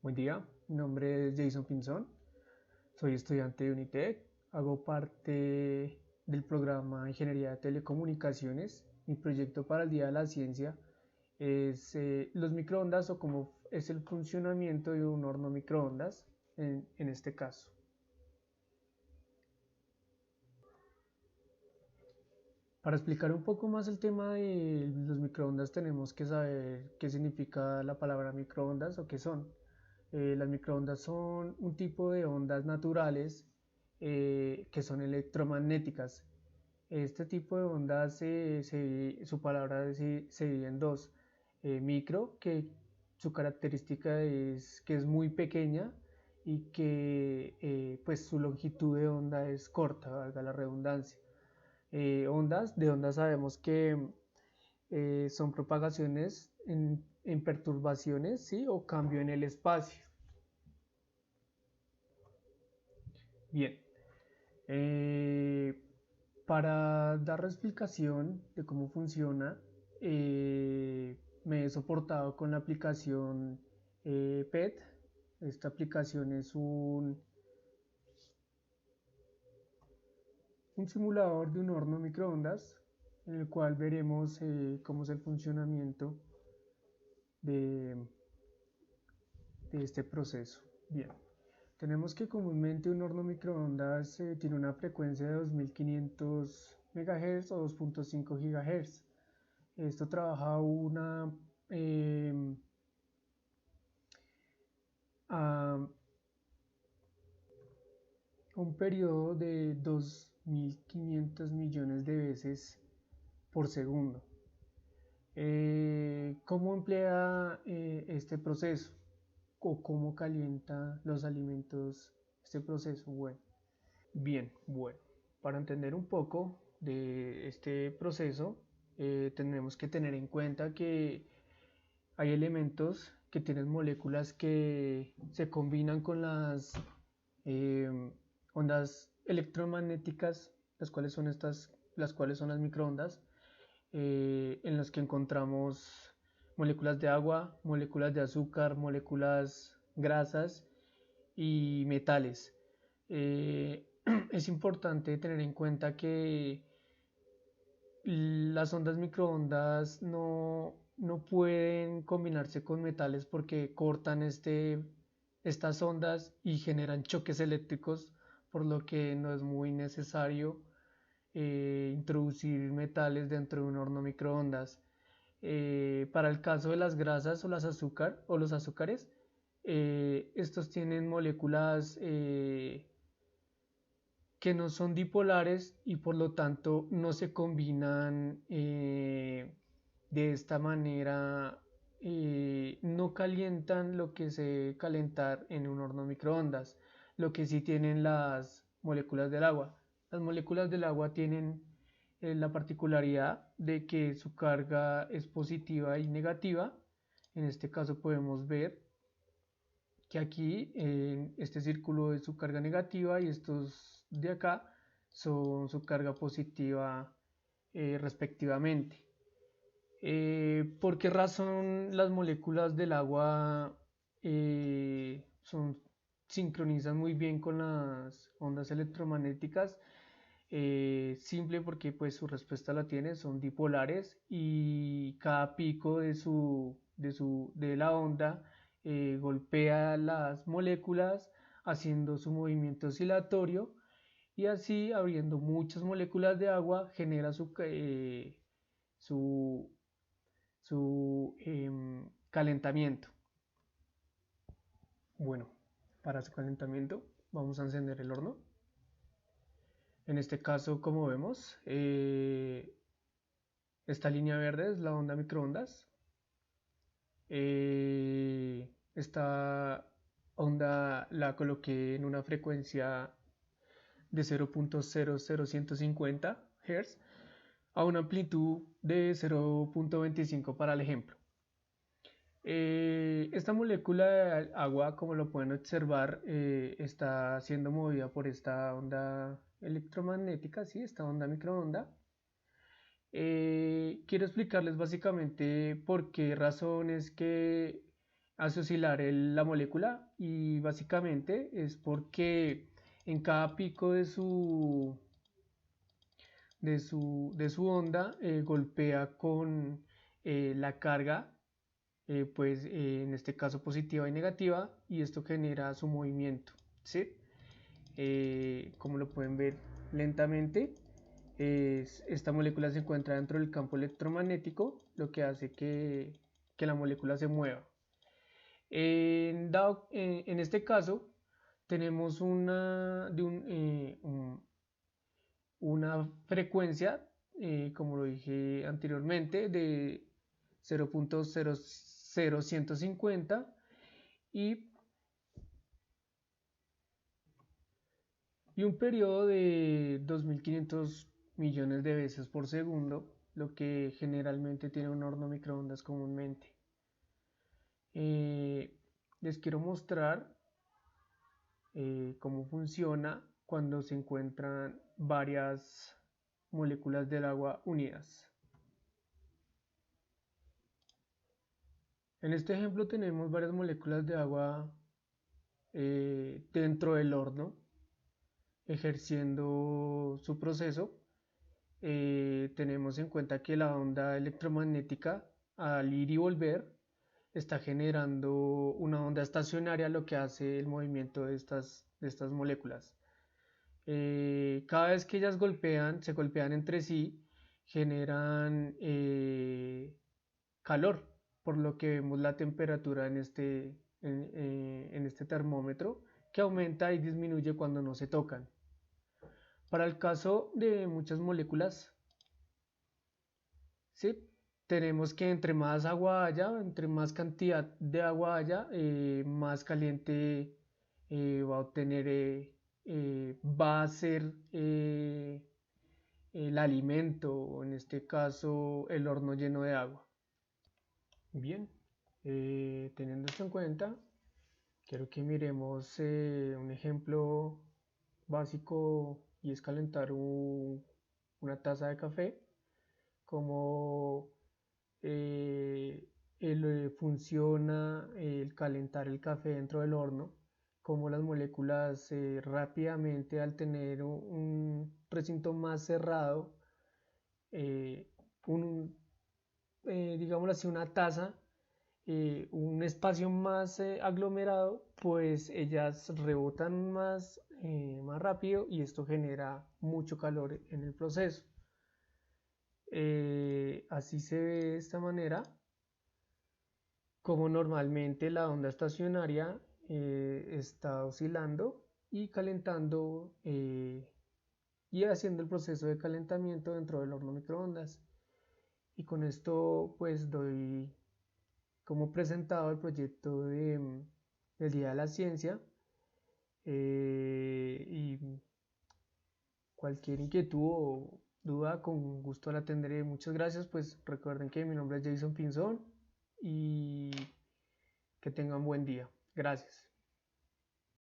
Buen día, mi nombre es Jason Pinzón, soy estudiante de Unitec, hago parte del programa Ingeniería de Telecomunicaciones. Mi proyecto para el Día de la Ciencia es los microondas o cómo es el funcionamiento de un horno microondas en este caso. Para explicar un poco más el tema de los microondas tenemos que saber qué significa la palabra microondas o qué son. Las microondas son un tipo de ondas naturales que son electromagnéticas. Este tipo de ondas, su palabra se divide en dos. Micro, que su característica es que es muy pequeña y que pues su longitud de onda es corta, valga la redundancia. De ondas sabemos que son propagaciones en perturbaciones, ¿sí? O cambio en el espacio. Bien, eh, para dar la explicación de cómo funciona, me he soportado con la aplicación PET. Esta aplicación es un simulador de un horno microondas en el cual veremos cómo es el funcionamiento de, de este proceso. Bien, tenemos que comúnmente un horno microondas tiene una frecuencia de 2500 MHz o 2.5 GHz. Esto trabaja eh, a un periodo de 2500 millones de veces por segundo. ¿Cómo emplea este proceso? ¿O cómo calienta los alimentos este proceso? Bueno, para entender un poco de este proceso, tenemos que tener en cuenta que hay elementos que tienen moléculas que se combinan con las eh, ondas electromagnéticas, las cuales son las microondas, en las que encontramos moléculas de agua, moléculas de azúcar, moléculas grasas y metales. Es importante tener en cuenta que las ondas microondas no pueden combinarse con metales porque cortan estas ondas y generan choques eléctricos, por lo que no es muy necesario introducir metales dentro de un horno microondas. Para el caso de las grasas o los azúcares, estos tienen moléculas que no son dipolares y por lo tanto no se combinan de esta manera, no calientan lo que se debe calentar en un horno microondas, lo que sí tienen las moléculas del agua. Las moléculas del agua tienen la particularidad de que su carga es positiva y negativa. En este caso podemos ver que aquí en este círculo es su carga negativa y estos de acá son su carga positiva respectivamente. ¿Por qué razón las moléculas del agua sincronizan muy bien con las ondas electromagnéticas? Simple porque pues su respuesta la tiene, son dipolares y cada pico de la onda golpea las moléculas haciendo su movimiento oscilatorio y así abriendo muchas moléculas de agua genera su, su calentamiento. Bueno, para su calentamiento vamos a encender el horno. En este caso, como vemos, esta línea verde es la onda microondas. Esta onda la coloqué en una frecuencia de 0.00150 Hz a una amplitud de 0.25 para el ejemplo. Esta molécula de agua, como lo pueden observar, está siendo movida por esta onda electromagnética, ¿sí? Esta onda microonda. Quiero explicarles básicamente por qué razones que hace oscilar la molécula y básicamente es porque en cada pico de su onda golpea con la carga, pues en este caso positiva y negativa, y esto genera su movimiento, ¿sí? Como lo pueden ver lentamente, esta molécula se encuentra dentro del campo electromagnético, lo que hace que la molécula se mueva. En este caso, tenemos una frecuencia, como lo dije anteriormente, de 0.00150 y, y un periodo de 2500 millones de veces por segundo, lo que generalmente tiene un horno microondas comúnmente. Eh, Les quiero mostrar cómo funciona cuando se encuentran varias moléculas del agua unidas. En este ejemplo tenemos varias moléculas de agua dentro del horno ejerciendo su proceso. Tenemos en cuenta que la onda electromagnética al ir y volver está generando una onda estacionaria, lo que hace el movimiento de estas moléculas. Cada vez que ellas se golpean entre sí, generan calor, por lo que vemos la temperatura en este termómetro, que aumenta y disminuye cuando no se tocan. Para el caso de muchas moléculas, ¿sí? Tenemos que entre más agua haya, entre más cantidad de agua haya, más caliente va a obtener, va a ser el alimento, o en este caso el horno lleno de agua. Bien, teniendo esto en cuenta, quiero que miremos un ejemplo básico y es calentar una taza de café, como funciona el calentar el café dentro del horno, como las moléculas rápidamente al tener un recinto más cerrado, eh, un, digámoslo así, una taza, un espacio más aglomerado, pues ellas rebotan más rápido y esto genera mucho calor en el proceso. Así se ve de esta manera, como normalmente la onda estacionaria está oscilando y calentando y haciendo el proceso de calentamiento dentro del horno microondas. Y con esto pues doy como presentado el proyecto del Día de la Ciencia, y cualquier inquietud o duda con gusto la tendré. Muchas gracias, pues recuerden que mi nombre es Jason Pinzón y que tengan buen día. Gracias.